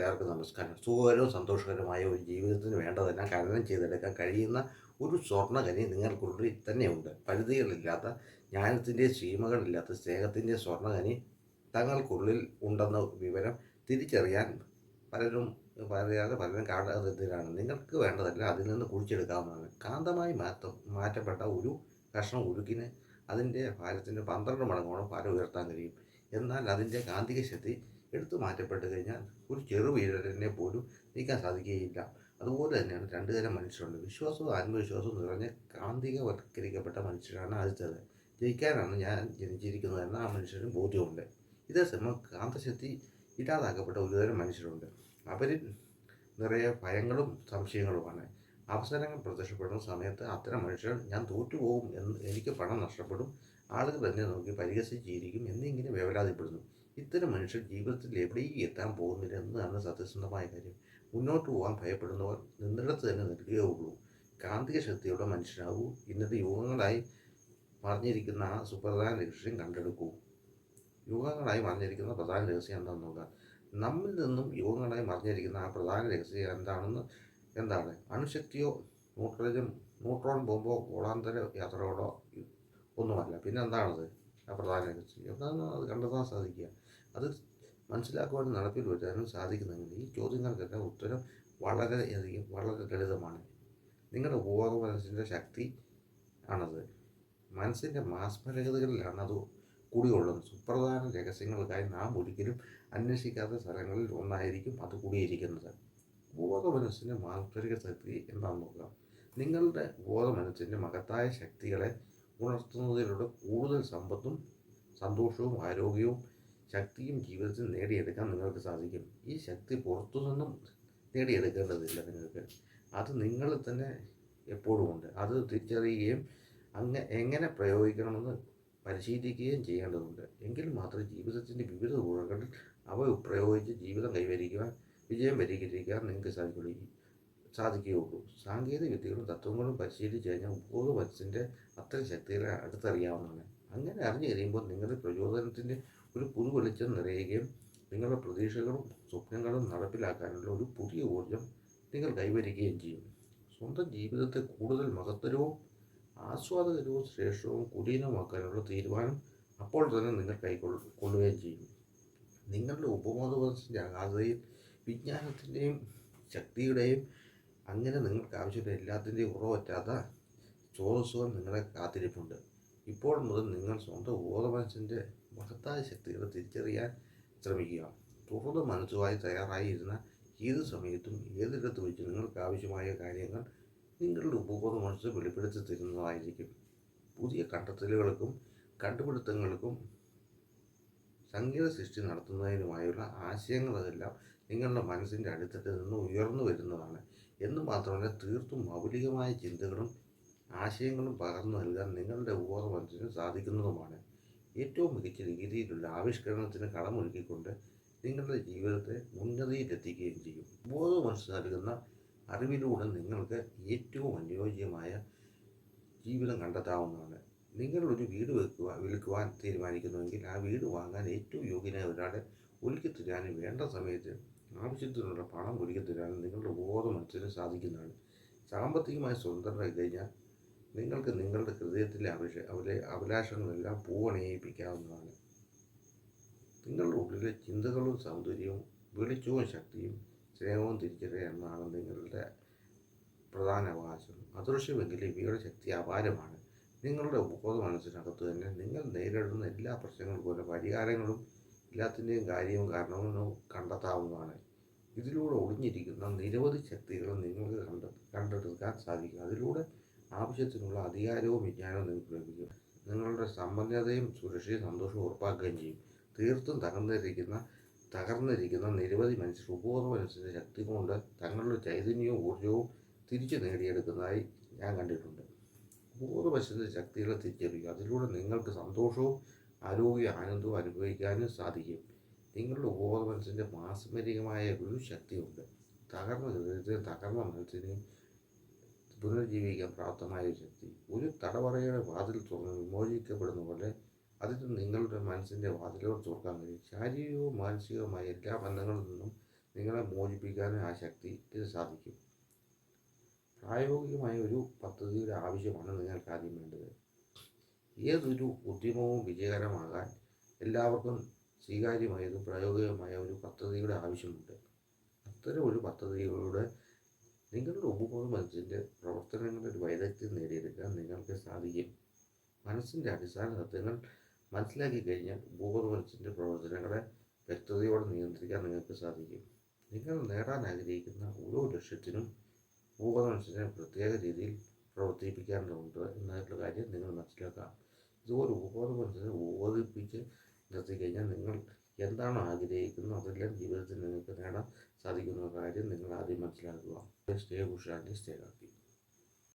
എല്ലാവർക്കും നമസ്കാരം. സുഖകരവും സന്തോഷകരമായ ഒരു ജീവിതത്തിന് വേണ്ടതെല്ലാം തരണം ചെയ്തെടുക്കാൻ കഴിയുന്ന ഒരു സ്വർണ്ണഖനി നിങ്ങൾക്കുള്ളിൽ തന്നെയുണ്ട്. പരിധികളില്ലാത്ത, ജ്ഞാനത്തിൻ്റെ സീമകളില്ലാത്ത സ്നേഹത്തിൻ്റെ സ്വർണ്ണഖനി തങ്ങൾക്കുള്ളിൽ ഉണ്ടെന്ന വിവരം തിരിച്ചറിയാൻ പലരും കാണാത്തതിലാണ്. നിങ്ങൾക്ക് വേണ്ടതെല്ലാം അതിൽ നിന്ന് കുഴിച്ചെടുക്കാവുന്നതാണ്. കാന്തമായി മാറ്റപ്പെട്ട ഒരു കഷ്ണം ഉരുക്കിന് അതിൻ്റെ ഭാരത്തിൻ്റെ 12 മടങ്ങോളം ഭാരം ഉയർത്താൻ കഴിയും. എന്നാൽ അതിൻ്റെ കാന്തിക ശക്തി എടുത്തു മാറ്റപ്പെട്ട് കഴിഞ്ഞാൽ ഒരു ചെറുവിരലിനെ പോലും നീക്കാൻ സാധിക്കുകയില്ല. അതുപോലെ തന്നെയാണ് രണ്ട് തരം മനുഷ്യരുണ്ട്. വിശ്വാസവും ആത്മവിശ്വാസവും നിറഞ്ഞ കാന്തികവൽക്കരിക്കപ്പെട്ട മനുഷ്യരാണ് ആദ്യത്തേത്. ജയിക്കാനാണ് ഞാൻ ജനിച്ചിരിക്കുന്നതെന്ന് ആ മനുഷ്യന് ബോധ്യമുണ്ട്. ഇതേസമയം കാന്തശക്തി ഇല്ലാതാക്കപ്പെട്ട ഒരുതരം മനുഷ്യരുണ്ട്. അവരിൽ നിറയെ ഭയങ്ങളും സംശയങ്ങളുമാണ്. അവസരങ്ങൾ പ്രത്യക്ഷപ്പെടുന്ന സമയത്ത് അത്തരം മനുഷ്യർ ഞാൻ തോറ്റുപോകും, എനിക്ക് പണം നഷ്ടപ്പെടും, ആളുകൾ എന്നെ നോക്കി പരിഹസിച്ചിരിക്കും എന്നിങ്ങനെ വേവലാതിപ്പെടുന്നു. ഇത്തരം മനുഷ്യർ ജീവിതത്തിൽ എവിടെയും എത്താൻ പോകുന്നില്ല എന്നതാണ് സത്യസന്ധമായ കാര്യം. മുന്നോട്ട് പോകാൻ ഭയപ്പെടുന്നവർ നിന്നിടത്ത് തന്നെ നിൽക്കുകയേ ഉള്ളൂ. കാന്തിക ശക്തിയുള്ള മനുഷ്യനാകൂ. ഇന്നത്തെ യുഗങ്ങളായി മറിഞ്ഞിരിക്കുന്ന ആ സുപ്രധാന രഹസ്യം കണ്ടെടുക്കൂ. യുഗങ്ങളായി മറിഞ്ഞിരിക്കുന്ന പ്രധാന രഹസ്യം എന്താണെന്ന് നോക്കാം. നമ്മിൽ നിന്നും യുഗങ്ങളായി മറിഞ്ഞിരിക്കുന്ന ആ പ്രധാന രഹസ്യം എന്താണ്? അണുശക്തിയോ ന്യൂട്രോൺ ബോംബോ ഗോളാന്തര യാത്രകളോ ഒന്നുമല്ല. പിന്നെ എന്താണത്? ആ പ്രധാന രഹസ്യം എന്താണെന്ന് അത് കണ്ടെത്താൻ സാധിക്കുക. അത് മനസ്സിലാക്കുവാനും നടപ്പിൽ വരുത്താനും സാധിക്കുന്നെങ്കിൽ ഈ ചോദ്യങ്ങൾക്കെല്ലാം ഉത്തരം വളരെ ലളിതമാണ്. നിങ്ങളുടെ ഉപബോധ മനസ്സിൻ്റെ ശക്തി ആണത്. മനസ്സിൻ്റെ മാസ്മരകതകളിലാണ് അത് കുടികൊള്ളുന്നത്. സുപ്രധാന രഹസ്യങ്ങൾക്കായി നാം ഒരിക്കലും അന്വേഷിക്കാത്ത സ്ഥലങ്ങളിൽ ഒന്നായിരിക്കും അത് കൂടിയിരിക്കുന്നത്. ബോധ മനസ്സിൻ്റെ മാസ്മരിക ശക്തി എന്താണെന്ന് നോക്കാം. നിങ്ങളുടെ ബോധ മനസ്സിൻ്റെ മഹത്തായ ശക്തികളെ ഉണർത്തുന്നതിലൂടെ കൂടുതൽ സമ്പത്തും സന്തോഷവും ആരോഗ്യവും ശക്തിയും ജീവിതത്തിൽ നേടിയെടുക്കാൻ നിങ്ങൾക്ക് സാധിക്കും. ഈ ശക്തി പുറത്തുനിന്നും നേടിയെടുക്കേണ്ടതില്ല. നിങ്ങൾക്ക് അത് നിങ്ങളിൽ തന്നെ എപ്പോഴും ഉണ്ട്. അത് തിരിച്ചറിയുകയും എങ്ങനെ പ്രയോഗിക്കണമെന്ന് പരിശീലിക്കുകയും ചെയ്യേണ്ടതുണ്ട്. എങ്കിൽ മാത്രമേ ജീവിതത്തിൻ്റെ വിവിധ തുറകളിൽ അവ പ്രയോഗിച്ച് വിജയം വരികരിക്കാൻ നിങ്ങൾക്ക് സാധിക്കുകയുള്ളൂ. സാങ്കേതിക വിദ്യകളും തത്വങ്ങളും പരിശീലിച്ച് കഴിഞ്ഞാൽ ഉപബോധ മനസ്സിൻ്റെ അത്തരം ശക്തികളെ അടുത്തറിയാവുന്നതാണ്. അങ്ങനെ അറിഞ്ഞു കഴിയുമ്പോൾ നിങ്ങളുടെ പ്രചോദനത്തിൻ്റെ ഒരു പുതു വെളിച്ചം നിറയുകയും നിങ്ങളുടെ പ്രതീക്ഷകളും സ്വപ്നങ്ങളും നടപ്പിലാക്കാനുള്ള ഒരു പുതിയ ഊർജം നിങ്ങൾ കൈവരിക്കുകയും ചെയ്യും. സ്വന്തം ജീവിതത്തെ കൂടുതൽ മഹത്തരവും ആസ്വാദകരവും ശ്രേഷ്ഠവും കുലീനമാക്കാനുള്ള തീരുമാനം അപ്പോൾ തന്നെ നിങ്ങൾ കൈക്കൊള്ളുകയും ചെയ്യും. നിങ്ങളുടെ ഉപബോധത്തിൻ്റെ അഗാധതയിൽ വിജ്ഞാനത്തിൻ്റെയും ശക്തിയുടെയും അങ്ങനെ നിങ്ങൾക്ക് ആവശ്യമുള്ള എല്ലാത്തിൻ്റെയും ഉറവറ്റാത്ത സ്രോതസ്സുകൾ നിങ്ങളെ കാത്തിരിപ്പുണ്ട്. ഇപ്പോൾ മുതൽ നിങ്ങൾ സ്വന്തം ബോധ മനസ്സിൻ്റെ മഹത്തായ ശക്തികളെ തിരിച്ചറിയാൻ ശ്രമിക്കുക. തുറന്ന മനസ്സുമായി തയ്യാറായിരുന്ന ഏത് സമയത്തും ഏതിടത്ത് വെച്ച് നിങ്ങൾക്ക് ആവശ്യമായ കാര്യങ്ങൾ നിങ്ങളുടെ ഉപബോധ മനസ്സ് വെളിപ്പെടുത്തി തരുന്നതായിരിക്കും. പുതിയ കണ്ടെത്തലുകൾക്കും കണ്ടുപിടുത്തങ്ങൾക്കും സംഗീത സൃഷ്ടി നടത്തുന്നതിനുമായുള്ള ആശയങ്ങളെല്ലാം നിങ്ങളുടെ മനസ്സിൻ്റെ അടിത്തട്ടിൽ നിന്ന് ഉയർന്നു വരുന്നതാണ്. എന്ന് മാത്രമല്ല, തീർത്തും മൗലികമായ ചിന്തകളും ആശയങ്ങളും പകർന്നു നൽകാൻ നിങ്ങളുടെ ഉപബോധ മനസ്സിന് സാധിക്കുന്നതുമാണ്. ഏറ്റവും മികച്ച രീതിയിലുള്ള ആവിഷ്കരണത്തിന് കളമൊരുക്കിക്കൊണ്ട് നിങ്ങളുടെ ജീവിതത്തെ ഉന്നതിയിലെത്തിക്കുകയും ചെയ്യും. ഉപബോധ മനസ്സ് നൽകുന്ന അറിവിലൂടെ നിങ്ങൾക്ക് ഏറ്റവും അനുയോജ്യമായ ജീവിതം കണ്ടെത്താവുന്നതാണ്. നിങ്ങൾ ഒരു വീട് വിൽക്കുവാൻ തീരുമാനിക്കുന്നുവെങ്കിൽ ആ വീട് വാങ്ങാൻ ഏറ്റവും യോഗ്യനായ ഒരാളെ ഒരുക്കി തരാനും വേണ്ട സമയത്ത് ആവശ്യത്തിനുള്ള പണം ഒരുക്കി തരാനും നിങ്ങളുടെ ഉപബോധ മനസ്സിന് സാധിക്കുന്നതാണ്. സാമ്പത്തികമായി സ്വതന്ത്രരായി കഴിഞ്ഞാൽ നിങ്ങൾക്ക് നിങ്ങളുടെ ഹൃദയത്തിലെ അഭിലാഷങ്ങളെല്ലാം പൂവണിയിപ്പിക്കാവുന്നതാണ്. നിങ്ങളുടെ ഉള്ളിലെ ചിന്തകളും സൗന്ദര്യവും വെളിച്ചവും ശക്തിയും സ്നേഹവും തിരിച്ചറിയുക എന്നതാണ് നിങ്ങളുടെ പ്രധാന അവകാശം. അദൃശ്യമെങ്കിലും ഇവയുടെ ശക്തി അപാരമാണ്. നിങ്ങളുടെ ഉപബോധ മനസ്സിനകത്ത് തന്നെ നിങ്ങൾ നേരിടുന്ന എല്ലാ പ്രശ്നങ്ങൾക്കും പരിഹാരങ്ങളും എല്ലാത്തിൻ്റെയും കാര്യവും കാരണവും കണ്ടെത്താവുന്നതാണ്. ഇതിലൂടെ ഒളിഞ്ഞിരിക്കുന്ന നിരവധി ശക്തികൾ നിങ്ങൾക്ക് കണ്ടെടുക്കാൻ സാധിക്കും. അതിലൂടെ ആവശ്യത്തിനുള്ള അധികാരവും വിജ്ഞാനവും നിങ്ങൾക്ക് ലഭിക്കും. നിങ്ങളുടെ സമ്പന്നതയും സുരക്ഷയും സന്തോഷവും ഉറപ്പാക്കുകയും ചെയ്യും. തീർത്തും തകർന്നിരിക്കുന്ന നിരവധി മനുഷ്യർ ഉപബോധ മനസ്സിൻ്റെ ശക്തി കൊണ്ട് തങ്ങളുടെ ചൈതന്യവും ഊർജവും തിരിച്ചു നേടിയെടുക്കുന്നതായി ഞാൻ കണ്ടിട്ടുണ്ട്. ഉപബോധ മനസ്സിൻ്റെ ശക്തികളെ തിരിച്ചറിയുക. അതിലൂടെ നിങ്ങൾക്ക് സന്തോഷവും ആനന്ദവും അനുഭവിക്കാനും സാധിക്കും. നിങ്ങളുടെ ഉപബോധ മനസ്സിൻ്റെ മാസ്മരികമായ ഒരു ശക്തിയുണ്ട്. തകർന്ന ഹൃദയത്തെയും തകർന്ന മനസ്സിനെയും പുനർജീവിക്കാൻ പ്രാപ്തമായ ഒരു ശക്തി. ഒരു തടവറയുടെ വാതിൽ തുറന്ന് വിമോചിക്കപ്പെടുന്ന പോലെ അതിന് നിങ്ങളുടെ മനസ്സിൻ്റെ വാതിലുകൾ തുറക്കാൻ കഴിയും. ശാരീരികവും മാനസികവുമായ എല്ലാ ബന്ധങ്ങളിൽ നിന്നും നിങ്ങളെ മോചിപ്പിക്കാനും ആ ശക്തിക്ക് സാധിക്കും. പ്രായോഗികമായ ഒരു പദ്ധതിയുടെ ആവശ്യമാണ് നിങ്ങൾക്ക് ആദ്യം വേണ്ടത്. ഏതൊരു ഉദ്യമവും വിജയകരമാകാൻ എല്ലാവർക്കും സ്വീകാര്യമായതും പ്രായോഗികമായ ഒരു പദ്ധതിയുടെ ആവശ്യമുണ്ട്. അത്തരം ഒരു പദ്ധതിയിലൂടെ നിങ്ങളുടെ ഉപബോധ മനസ്സിൻ്റെ പ്രവർത്തനങ്ങളിൽ വൈദഗ്ധ്യം നേടിയെടുക്കാൻ നിങ്ങൾക്ക് സാധിക്കും. മനസ്സിൻ്റെ അടിസ്ഥാന തത്വങ്ങൾ മനസ്സിലാക്കി കഴിഞ്ഞാൽ ഉപബോധ മനസ്സിൻ്റെ പ്രവർത്തനങ്ങളെ വ്യക്തതയോടെ നിയന്ത്രിക്കാൻ നിങ്ങൾക്ക് സാധിക്കും. നിങ്ങൾ നേടാൻ ആഗ്രഹിക്കുന്ന ഓരോ ലക്ഷ്യത്തിനും ഉപബോധ മനസ്സിനെ പ്രത്യേക രീതിയിൽ പ്രവർത്തിപ്പിക്കേണ്ടതുണ്ട് എന്നായിട്ടുള്ള കാര്യം നിങ്ങൾ മനസ്സിലാക്കാം. ഇതുപോലെ ഉപബോധ മനസ്സിനെ ഉപബോധിപ്പിച്ച് നിർത്തിക്കഴിഞ്ഞാൽ നിങ്ങൾ എന്താണോ ആഗ്രഹിക്കുന്നത് അതെല്ലാം ജീവിതത്തിൽ നിങ്ങൾക്ക് നേടാൻ സാധിക്കുന്ന കാര്യം നിങ്ങൾ ആദ്യം മനസ്സിലാക്കുക. സ്റ്റേ ഉഷാന്തി, സ്റ്റേ ഹാപ്പി.